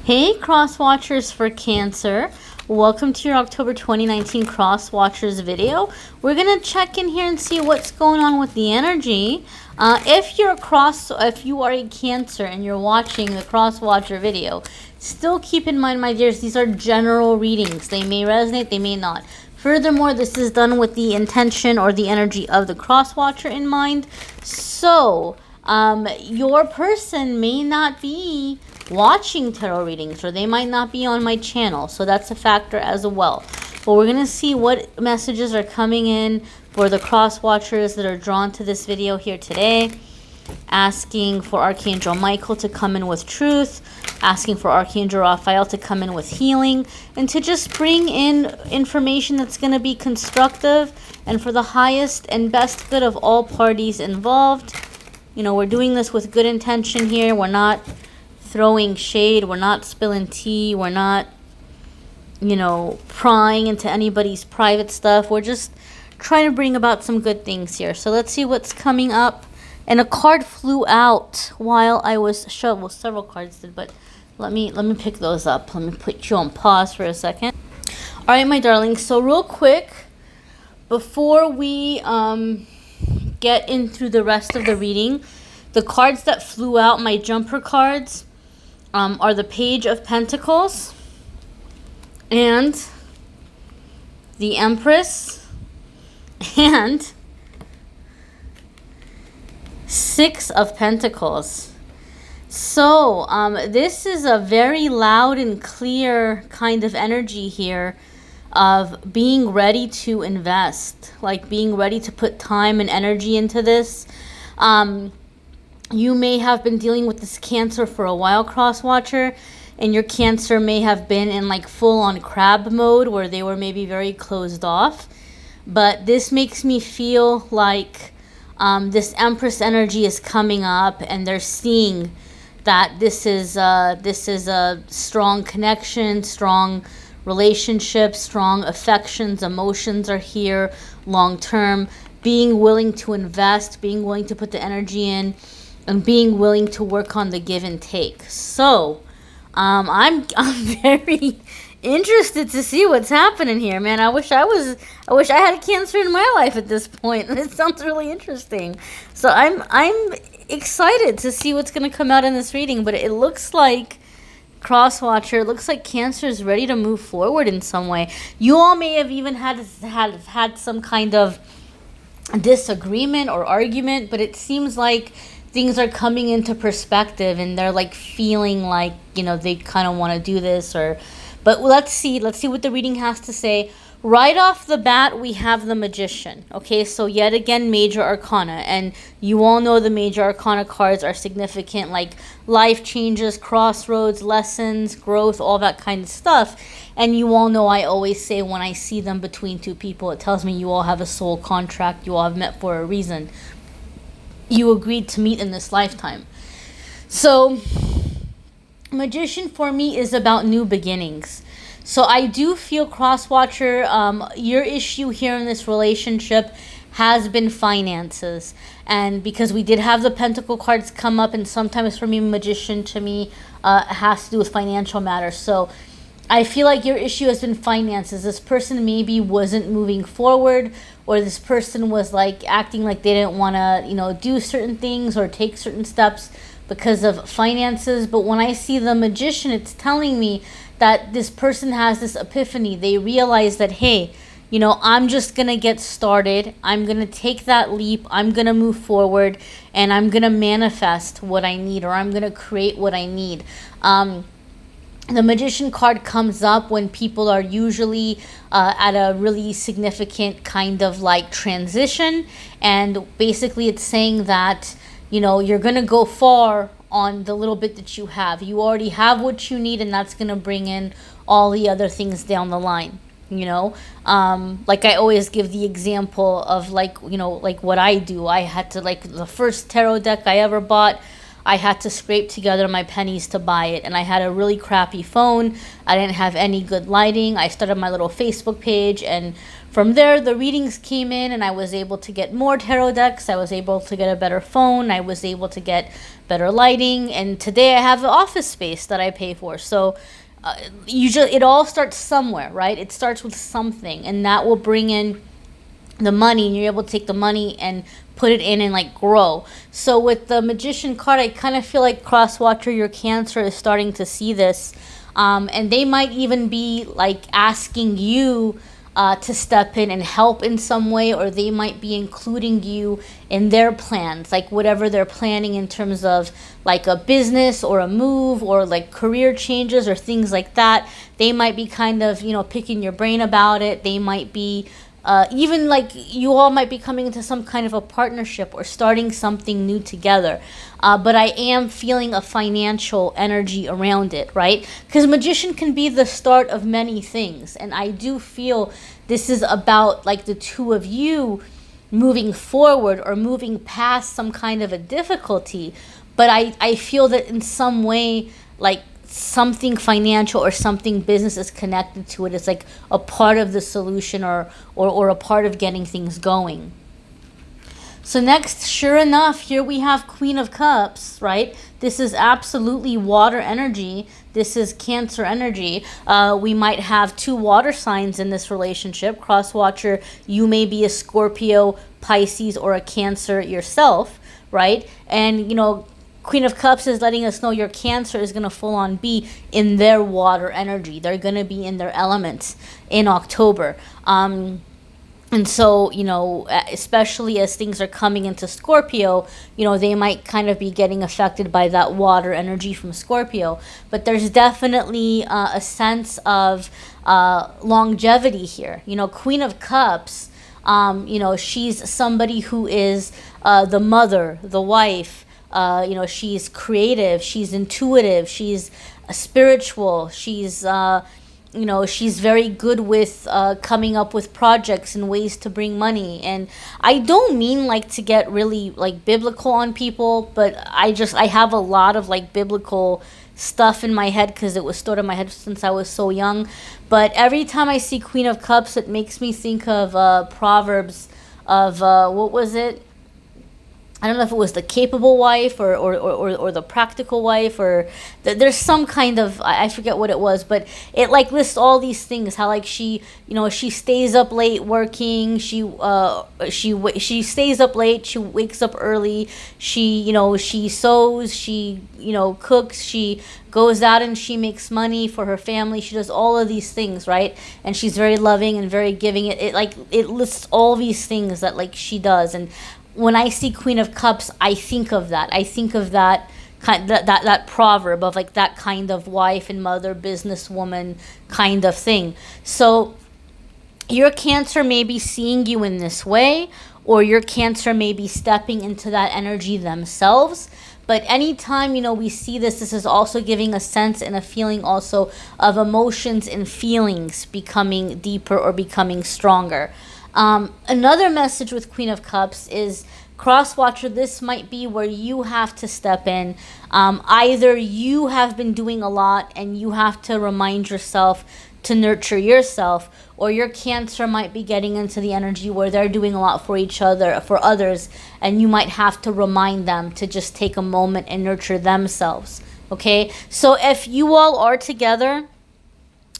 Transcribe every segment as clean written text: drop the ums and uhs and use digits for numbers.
Hey, Crosswatchers for Cancer. Welcome to your October 2019 Crosswatchers video. We're going to check in here and see what's going on with the energy. If you are a Cancer and you're watching the Crosswatcher video, still keep in mind, my dears, these are general readings. They may resonate, they may not. Furthermore, this is done with the intention or the energy of the Crosswatcher in mind. So, your person may not be watching tarot readings, or they might not be on my channel, so that's a factor as well. But we're going to see what messages are coming in for the cross watchers that are drawn to this video here today. Asking for Archangel Michael to come in with truth, asking for Archangel Raphael to come in with healing, and to just bring in information that's going to be constructive and for the highest and best good of all parties involved. You know, we're doing this with good intention here. We're not throwing shade, we're not spilling tea, we're not, you know, prying into anybody's private stuff. We're just trying to bring about some good things here. So let's see what's coming up. And a card flew out while I was well, several cards did, but let me pick those up. Let me put you on pause for a second. All right, my darlings, so real quick before we get in through the rest of the reading, the cards that flew out, my jumper cards, are the Page of Pentacles and the Empress and Six of Pentacles. So this is a very loud and clear kind of energy here of being ready to invest, like being ready to put time and energy into this. You may have been dealing with this Cancer for a while, Crosswatcher, and your Cancer may have been in like full-on crab mode where they were maybe very closed off. But this makes me feel like this Empress energy is coming up, and they're seeing that this is a strong connection, strong relationships, strong affections, emotions are here long term. Being willing to invest, being willing to put the energy in, and being willing to work on the give and take. So, I'm very interested to see what's happening here, man. I wish I had a Cancer in my life at this point. It sounds really interesting. So I'm excited to see what's going to come out in this reading. But it looks like, Crosswatcher, it looks like Cancer is ready to move forward in some way. You all may have even had some kind of disagreement or argument, but it seems like things are coming into perspective and they're like feeling like, you know, they kind of want to do this. But let's see what the reading has to say. Right off the bat, we have the Magician. Okay, so yet again, Major Arcana. And you all know the Major Arcana cards are significant, like life changes, crossroads, lessons, growth, all that kind of stuff. And you all know I always say when I see them between two people, it tells me you all have a soul contract. You all have met for a reason. You agreed to meet in this lifetime. So, Magician for me is about new beginnings. So I do feel, Crosswatcher, your issue here in this relationship has been finances. And because we did have the Pentacle cards come up, and sometimes for me, Magician to me has to do with financial matters. So I feel like your issue has been finances. This person maybe wasn't moving forward, or this person was like acting like they didn't want to, you know, do certain things or take certain steps because of finances. But when I see the Magician, it's telling me that this person has this epiphany. They realize that, hey, you know, I'm just going to get started. I'm going to take that leap. I'm going to move forward, and I'm going to manifest what I need, or I'm going to create what I need. The Magician card comes up when people are usually at a really significant kind of like transition. And basically it's saying that, you know, you're going to go far on the little bit that you have. You already have what you need, and that's going to bring in all the other things down the line. You know, like I always give the example of, like, you know, like what I do. I had to, like, the first tarot deck I ever bought, I had to scrape together my pennies to buy it. And I had a really crappy phone. I didn't have any good lighting. I started my little Facebook page, and from there the readings came in, and I was able to get more tarot decks. I was able to get a better phone. I was able to get better lighting, and today I have an office space that I pay for. So it all starts somewhere, right? It starts with something, and that will bring in the money, and you're able to take the money and put it in and like grow. So with the Magician card, I kind of feel like Crosswatcher, your Cancer is starting to see this, and they might even be like asking you to step in and help in some way, or they might be including you in their plans, like whatever they're planning in terms of like a business or a move or like career changes or things like that. They might be kind of, picking your brain about it. They might be even like you all might be coming into some kind of a partnership or starting something new together. But I am feeling a financial energy around it, right? Because Magician can be the start of many things. And I do feel this is about like the two of you moving forward or moving past some kind of a difficulty. But I feel that in some way, like something financial or something business is connected to it. It's like a part of the solution or a part of getting things going. So next, sure enough, here we have Queen of Cups, right? This is absolutely water energy. This is Cancer energy. We might have two water signs in this relationship. Crosswatcher, you may be a Scorpio, Pisces, or a Cancer yourself, right? And, Queen of Cups is letting us know your Cancer is going to full on be in their water energy. They're going to be in their elements in October. And so, especially as things are coming into Scorpio, they might kind of be getting affected by that water energy from Scorpio. But there's definitely a sense of longevity here. Queen of Cups, she's somebody who is the mother, the wife. She's creative, she's intuitive, she's spiritual, she's she's very good with coming up with projects and ways to bring money. And I don't mean like to get really like biblical on people, but I have a lot of like biblical stuff in my head because it was stored in my head since I was so young. But every time I see Queen of Cups, it makes me think of Proverbs of what was it? I don't know if it was the capable wife or the practical wife, or there's some kind of, I forget what it was, but it like lists all these things, how like she stays up late working, she stays up late, she wakes up early, she sews, she cooks, she goes out and she makes money for her family, she does all of these things, right? And she's very loving and very giving. It lists all these things that like she does. And when I see Queen of Cups, I think of that. I think of that that proverb of like that kind of wife and mother, businesswoman kind of thing. So your Cancer may be seeing you in this way, or your Cancer may be stepping into that energy themselves. But anytime, we see this is also giving a sense and a feeling also of emotions and feelings becoming deeper or becoming stronger. Another message with Queen of Cups is, Crosswatcher, this might be where you have to step in. Either you have been doing a lot and you have to remind yourself to nurture yourself, or your Cancer might be getting into the energy where they're doing a lot for each other, for others, and you might have to remind them to just take a moment and nurture themselves. Okay? So if you all are together,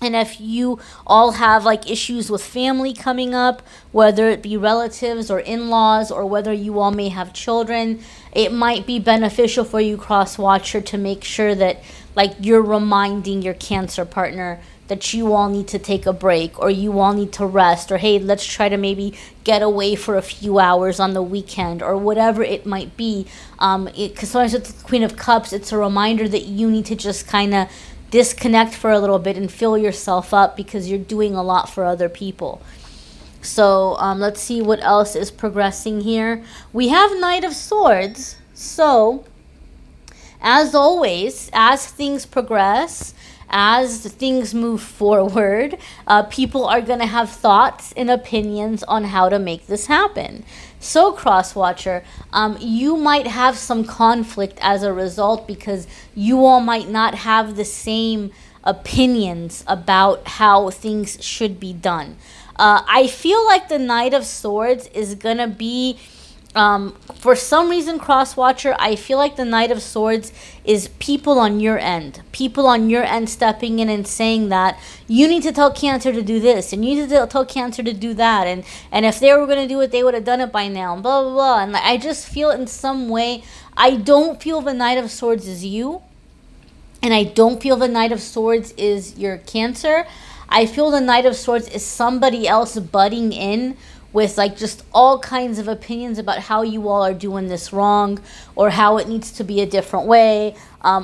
and if you all have like issues with family coming up, whether it be relatives or in-laws, or whether you all may have children, it might be beneficial for you, Crosswatcher, to make sure that like you're reminding your Cancer partner that you all need to take a break, or you all need to rest, or hey, let's try to maybe get away for a few hours on the weekend, or whatever it might be. Because sometimes with the Queen of Cups, it's a reminder that you need to just kind of disconnect for a little bit and fill yourself up because you're doing a lot for other people. So let's see what else is progressing here. We have Knight of Swords. So as always, as things progress, as things move forward, people are going to have thoughts and opinions on how to make this happen. So Crosswatcher, you might have some conflict as a result because you all might not have the same opinions about how things should be done. I feel like the Knight of Swords is going to be For some reason, Crosswatcher, I feel like the Knight of Swords is people on your end. People on your end stepping in and saying that you need to tell Cancer to do this, and you need to tell Cancer to do that, and if they were going to do it, they would have done it by now, and blah, blah, blah. And I just feel in some way, I don't feel the Knight of Swords is you, and I don't feel the Knight of Swords is your Cancer. I feel the Knight of Swords is somebody else butting in with like just all kinds of opinions about how you all are doing this wrong, or how it needs to be a different way,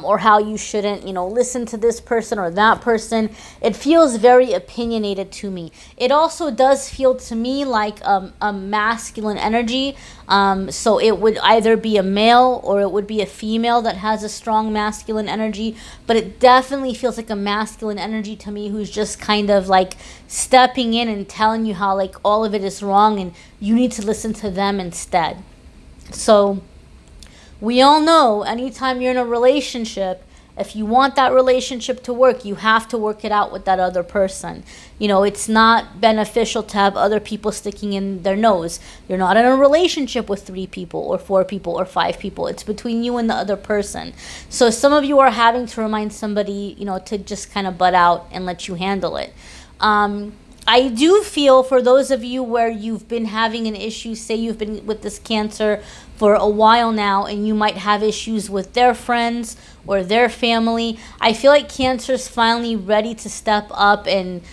or how you shouldn't, listen to this person or that person. It feels very opinionated to me. It also does feel to me like a masculine energy. So it would either be a male or it would be a female that has a strong masculine energy, but it definitely feels like a masculine energy to me, who's just kind of like stepping in and telling you how like all of it is wrong and you need to listen to them instead. So we all know anytime you're in a relationship, if you want that relationship to work, you have to work it out with that other person. It's not beneficial to have other people sticking in their nose. You're not in a relationship with 3 people or 4 people or 5 people. It's between you and the other person. So some of you are having to remind somebody, to just kind of butt out and let you handle it. I do feel for those of you where you've been having an issue, say you've been with this Cancer for a while now, and you might have issues with their friends or their family, I feel like Cancer's finally ready to step up and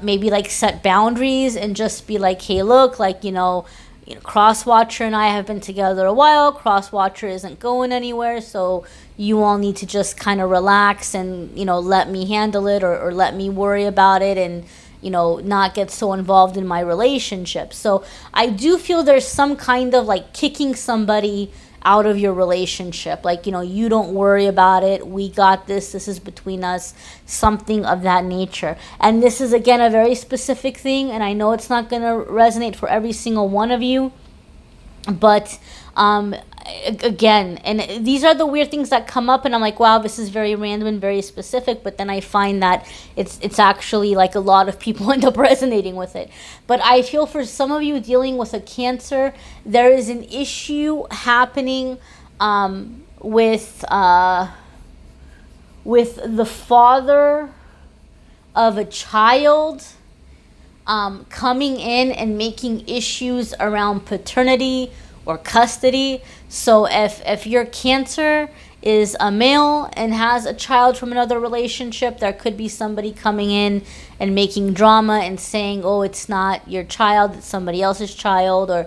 maybe like set boundaries and just be like, hey, look, like, Crosswatcher and I have been together a while. Crosswatcher isn't going anywhere, so you all need to just kind of relax and, let me handle it, or let me worry about it, and not get so involved in my relationship. So I do feel there's some kind of like kicking somebody out of your relationship. Like, you don't worry about it. We got this. This is between us. Something of that nature. And this is, again, a very specific thing. And I know it's not going to resonate for every single one of you. But again, and these are the weird things that come up, and I'm like, wow, this is very random and very specific, but then I find that it's actually like a lot of people end up resonating with it. But I feel for some of you dealing with a Cancer, there is an issue happening with the father of a child coming in and making issues around paternity or custody. So if your Cancer is a male and has a child from another relationship, there could be somebody coming in and making drama and saying, oh, it's not your child, it's somebody else's child, or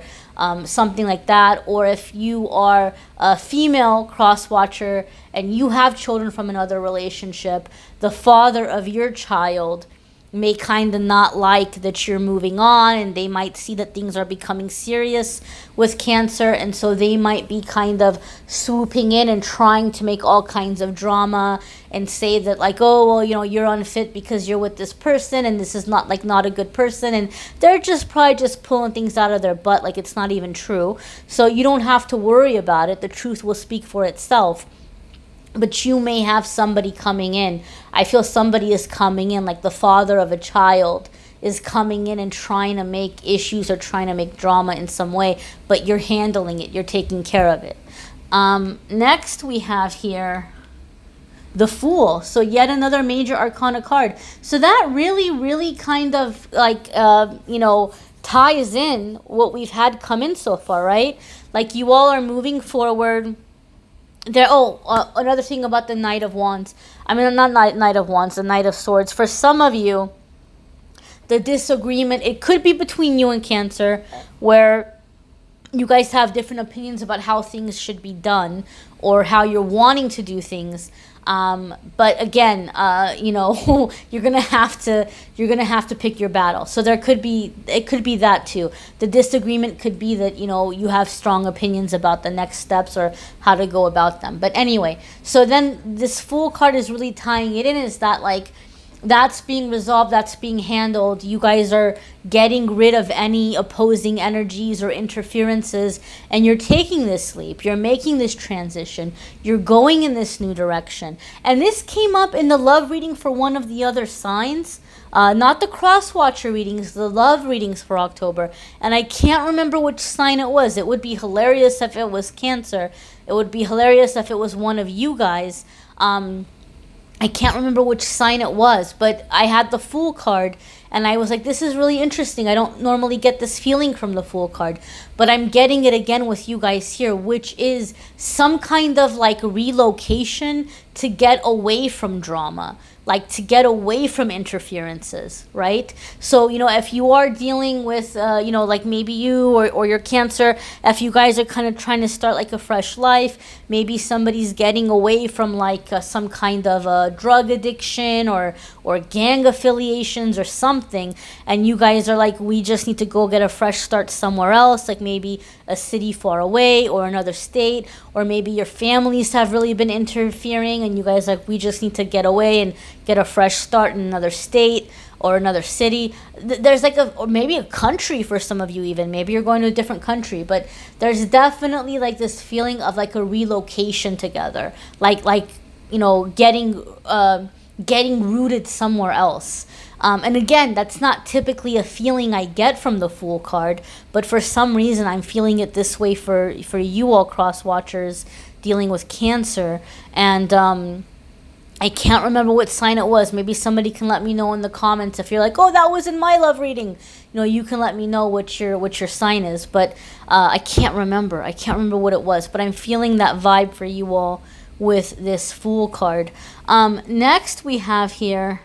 something like that. Or if you are a female Crosswatcher and you have children from another relationship, the father of your child may kind of not like that you're moving on, and they might see that things are becoming serious with Cancer, and so they might be kind of swooping in and trying to make all kinds of drama and say that like, oh, well, you're unfit because you're with this person, and this is not a good person, and they're just probably just pulling things out of their butt like it's not even true. So you don't have to worry about it. The truth will speak for itself. But you may have somebody coming in. I feel somebody is coming in, like the father of a child is coming in and trying to make issues or trying to make drama in some way, but you're handling it. You're taking care of it. Next we have here the Fool. So yet another major arcana card. So that really, really kind of like, ties in what we've had come in so far, right? Like you all are moving forward. Another thing about the Knight of Wands. I mean, not Knight of Wands, the Knight of Swords. For some of you, the disagreement, it could be between you and Cancer, where you guys have different opinions about how things should be done or how you're wanting to do things. But again, you're gonna have to pick your battle. So it could be that too. The disagreement could be that you have strong opinions about the next steps or how to go about them. But anyway, so then this Fool card is really tying it in. Is that like that's being resolved, that's being handled. You guys are getting rid of any opposing energies or interferences, and you're taking this leap, you're making this transition, you're going in this new direction. And this came up in the love reading for one of the other signs, not the Crosswatcher readings, the love readings for October. And I can't remember which sign it was. It would be hilarious if it was Cancer. It would be hilarious if it was one of you guys. I can't remember which sign it was, but I had the Fool card, and I was like, this is really interesting. I don't normally get this feeling from the Fool card, but I'm getting it again with you guys here, which is some kind of like relocation to get away from drama, like to get away from interferences, right? So, if you are dealing with, like maybe you or your Cancer, if you guys are kind of trying to start like a fresh life, maybe somebody's getting away from like some kind of drug addiction or gang affiliations or something, and you guys are like, we just need to go get a fresh start somewhere else, like maybe a city far away or another state, or maybe your families have really been interfering and you guys like, we just need to get away and get a fresh start in another state or another city. There's like or maybe a country for some of you, even maybe you're going to a different country, but there's definitely like this feeling of like a relocation together, like getting rooted somewhere else. And again, that's not typically a feeling I get from the Fool card, but for some reason I'm feeling it this way for you all Crosswatchers dealing with Cancer. And I can't remember what sign it was. Maybe somebody can let me know in the comments if you're like, oh, that was in my love reading. You can let me know what your sign is. But I can't remember. I can't remember what it was. But I'm feeling that vibe for you all with this Fool card. Next we have here,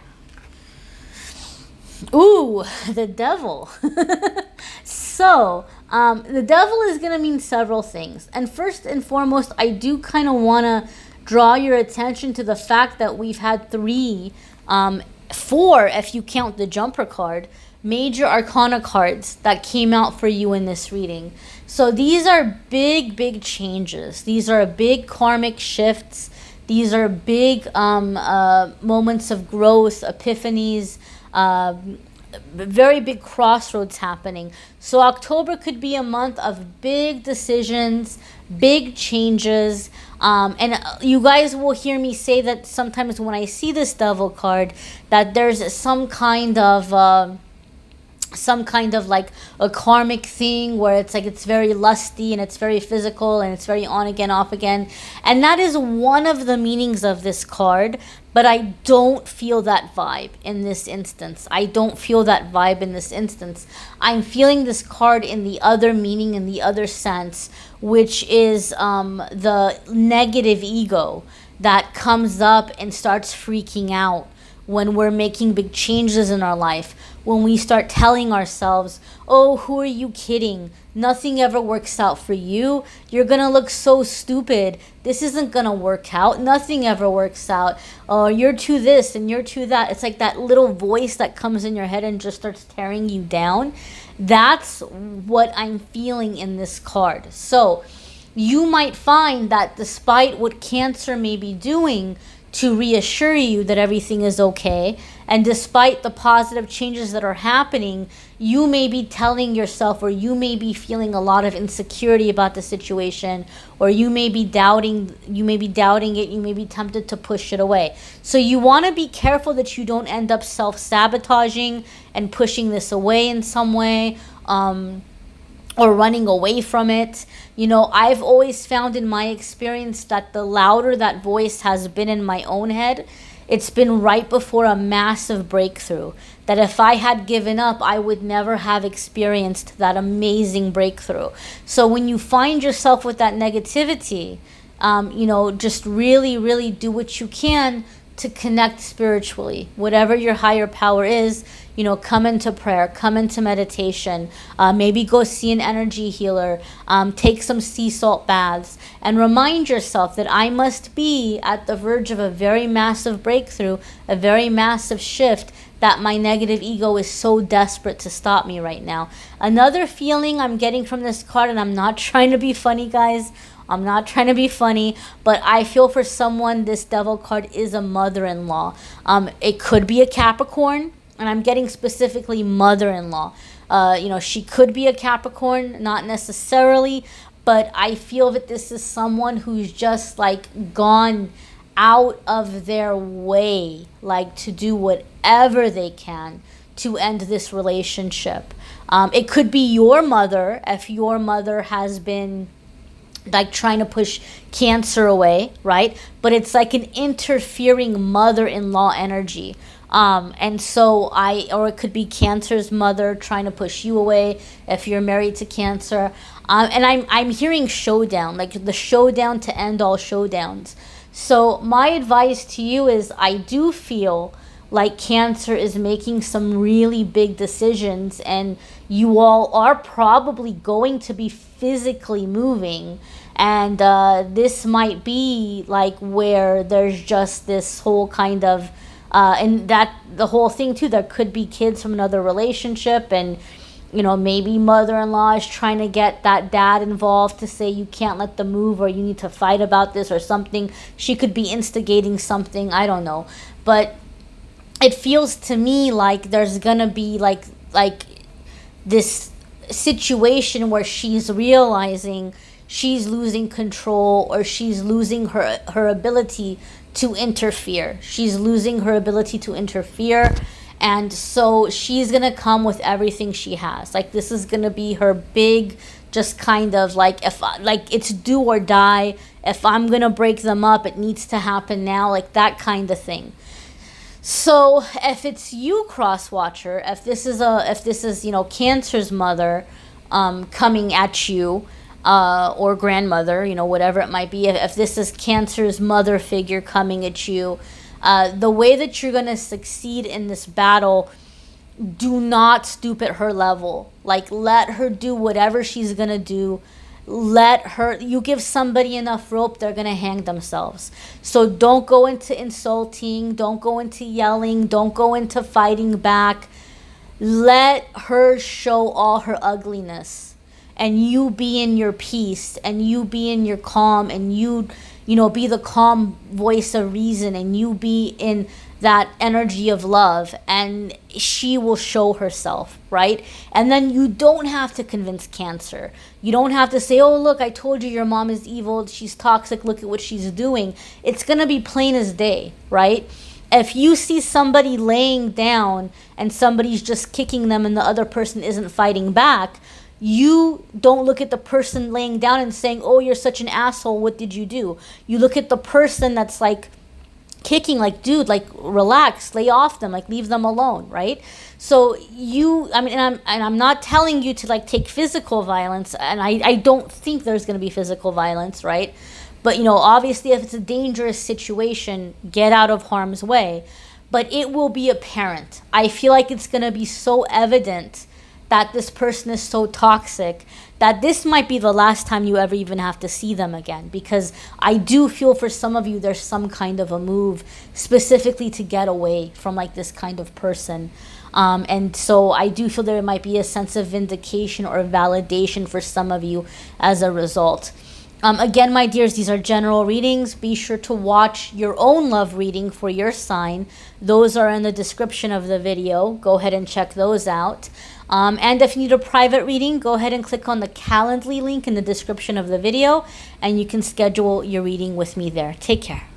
ooh, the Devil. So the Devil is going to mean several things. And first and foremost, I do kind of want to draw your attention to the fact that we've had 4, if you count the Jumper card, major arcana cards that came out for you in this reading. So these are big changes. These are big karmic shifts. These are big moments of growth, epiphanies, very big crossroads happening. So October could be a month of big decisions, big changes. And you guys will hear me say that sometimes when I see this Devil card, that there's some kind of like a karmic thing where it's like it's very lusty and it's very physical and it's very on again, off again. And that is one of the meanings of this card, but I don't feel that vibe in this instance. I don't feel that vibe in this instance. I'm feeling this card in the other meaning, in the other sense, which is the negative ego that comes up and starts freaking out when we're making big changes in our life, when we start telling ourselves, oh, who are you kidding? Nothing ever works out for you. You're going to look so stupid. This isn't going to work out. Nothing ever works out. Oh, you're too this and you're too that. It's like that little voice that comes in your head and just starts tearing you down. That's what I'm feeling in this card. So you might find that despite what Cancer may be doing to reassure you that everything is okay, and despite the positive changes that are happening, you may be telling yourself, or you may be feeling a lot of insecurity about the situation, or you may be doubting it, you may be tempted to push it away. So you want to be careful that you don't end up self-sabotaging and pushing this away in some way, or running away from it. I've always found in my experience that the louder that voice has been in my own head, it's been right before a massive breakthrough. That if I had given up, I would never have experienced that amazing breakthrough. So when you find yourself with that negativity, just really do what you can to connect spiritually. Whatever your higher power is, come into prayer, come into meditation, maybe go see an energy healer, take some sea salt baths, and remind yourself that I must be at the verge of a very massive breakthrough, a very massive shift, that my negative ego is so desperate to stop me right now. Another feeling I'm getting from this card, and I'm not trying to be funny, guys, I'm not trying to be funny, but I feel for someone, this Devil card is a mother-in-law. It could be a Capricorn, and I'm getting specifically mother-in-law. She could be a Capricorn, not necessarily, but I feel that this is someone who's just like gone out of their way, like to do whatever they can to end this relationship. It could be your mother, if your mother has been like trying to push Cancer away, right? But it's like an interfering mother-in-law energy. And so or it could be Cancer's mother trying to push you away if you're married to Cancer. And I'm hearing showdown, like the showdown to end all showdowns. So my advice to you is, I do feel like Cancer is making some really big decisions, and you all are probably going to be physically moving. And this might be like where there's just this whole kind of, and that the whole thing too, there could be kids from another relationship, and maybe mother-in-law is trying to get that dad involved to say you can't let them move, or you need to fight about this or something. She could be instigating something, I don't know. But it feels to me like there's gonna be like this situation where she's realizing she's losing control, or she's losing her ability to interfere. She's losing her ability to interfere. And so she's going to come with everything she has. Like, this is going to be her big, just kind of like, it's do or die. If I'm going to break them up, it needs to happen now, like that kind of thing. So if it's you, Crosswatcher, if this is Cancer's mother coming at you, or grandmother, whatever it might be, if this is Cancer's mother figure coming at you, the way that you're going to succeed in this battle, do not stoop at her level. Like, let her do whatever she's going to do. You give somebody enough rope, they're going to hang themselves. So don't go into insulting, don't go into yelling, don't go into fighting back. Let her show all her ugliness, and you be in your peace, and you be in your calm, and you be the calm voice of reason, and you be in that energy of love, and she will show herself, right? And then you don't have to convince Cancer. You don't have to say, oh, look, I told you your mom is evil, she's toxic, look at what she's doing. It's going to be plain as day, right? If you see somebody laying down and somebody's just kicking them and the other person isn't fighting back, you don't look at the person laying down and saying, oh, you're such an asshole, what did you do? You look at the person that's like kicking, like, dude, like, relax, lay off them, like, leave them alone, right? So I'm not telling you to like take physical violence, and I don't think there's going to be physical violence, right? But obviously if it's a dangerous situation, get out of harm's way. But it will be apparent. I feel like it's going to be so evident that this person is so toxic that this might be the last time you ever even have to see them again. Because I do feel for some of you there's some kind of a move specifically to get away from like this kind of person. And so I do feel there might be a sense of vindication or validation for some of you as a result. Again, my dears, these are general readings. Be sure to watch your own love reading for your sign. Those are in the description of the video. Go ahead and check those out. And if you need a private reading, go ahead and click on the Calendly link in the description of the video, and you can schedule your reading with me there. Take care.